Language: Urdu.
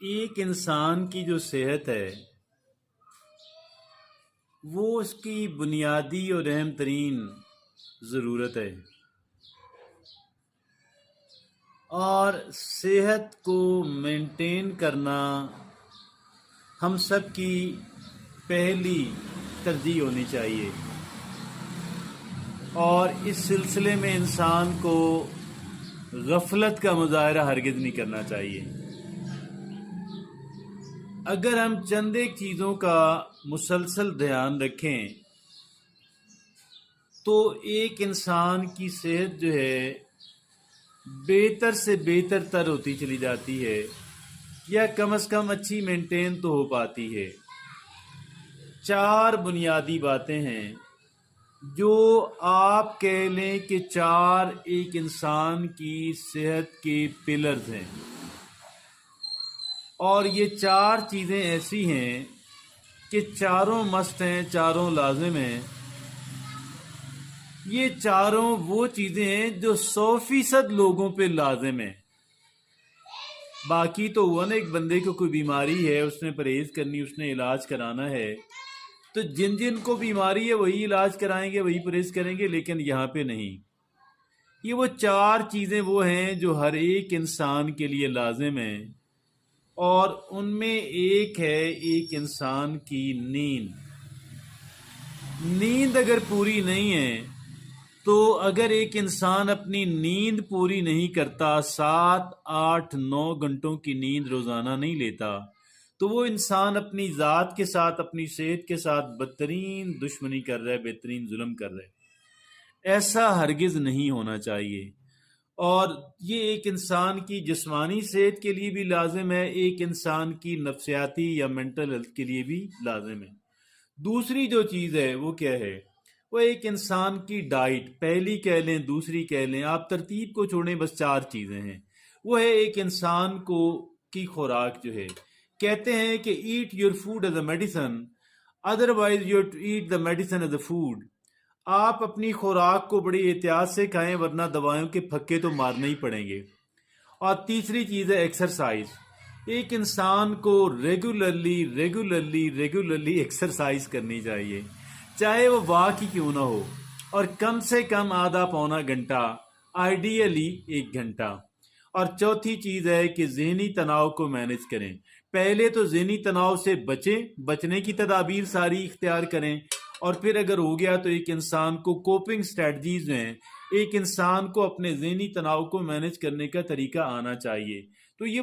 ایک انسان کی جو صحت ہے وہ اس کی بنیادی اور اہم ترین ضرورت ہے، اور صحت کو مینٹین کرنا ہم سب کی پہلی ترجیح ہونی چاہیے، اور اس سلسلے میں انسان کو غفلت کا مظاہرہ ہرگز نہیں کرنا چاہیے۔ اگر ہم چند ایک چیزوں کا مسلسل دھیان رکھیں تو ایک انسان کی صحت جو ہے بہتر سے بہتر تر ہوتی چلی جاتی ہے، یا کم از کم اچھی مینٹین تو ہو پاتی ہے۔ 4 بنیادی باتیں ہیں جو آپ کہہ لیں کہ 4 ایک انسان کی صحت کے پلرز ہیں، اور یہ 4 چیزیں ایسی ہیں کہ چاروں مست ہیں، چاروں لازم ہیں۔ یہ چاروں وہ چیزیں ہیں جو 100% لوگوں پہ لازم ہیں۔ باقی تو ہوا نا، ایک بندے کو کوئی بیماری ہے، اس نے پرہیز کرنی، اس نے علاج کرانا ہے، تو جن جن کو بیماری ہے وہی علاج کرائیں گے، وہی پرہیز کریں گے، لیکن یہاں پہ نہیں۔ یہ وہ 4 چیزیں وہ ہیں جو ہر ایک انسان کے لیے لازم ہیں، اور ان میں ایک ہے ایک انسان کی نیند۔ نیند اگر پوری نہیں ہے تو اگر ایک انسان اپنی نیند پوری نہیں کرتا، 7، 8، 9 گھنٹوں کی نیند روزانہ نہیں لیتا، تو وہ انسان اپنی ذات کے ساتھ، اپنی صحت کے ساتھ بدترین دشمنی کر رہا ہے، بہترین ظلم کر رہا ہے۔ ایسا ہرگز نہیں ہونا چاہیے، اور یہ ایک انسان کی جسمانی صحت کے لیے بھی لازم ہے، ایک انسان کی نفسیاتی یا مینٹل ہیلتھ کے لیے بھی لازم ہے۔ دوسری جو چیز ہے وہ کیا ہے؟ وہ ایک انسان کی ڈائٹ، پہلی کہہ لیں دوسری کہہ لیں، آپ ترتیب کو چھوڑیں، بس 4 چیزیں ہیں۔ وہ ہے ایک انسان کو کی خوراک جو ہے، کہتے ہیں کہ eat your food as a medicine, otherwise you eat the medicine as a food. آپ اپنی خوراک کو بڑی احتیاط سے کھائیں، ورنہ دوائیوں کے پھکے تو مارنے ہی پڑیں گے۔ اور تیسری چیز ہے ایکسرسائز۔ ایک انسان کو ریگولرلی ایکسرسائز کرنی چاہیے، چاہے وہ واک ہی کیوں نہ ہو، اور کم سے کم آدھا پونا گھنٹہ، آئیڈیلی 1 گھنٹہ۔ اور چوتھی چیز ہے کہ ذہنی تناؤ کو مینج کریں۔ پہلے تو ذہنی تناؤ سے بچنے کی تدابیر ساری اختیار کریں، اور پھر اگر ہو گیا تو ایک انسان کو کوپنگ سٹریٹجیز ہیں، ایک انسان کو اپنے ذہنی تناؤ کو مینج کرنے کا طریقہ آنا چاہیے۔ تو یہ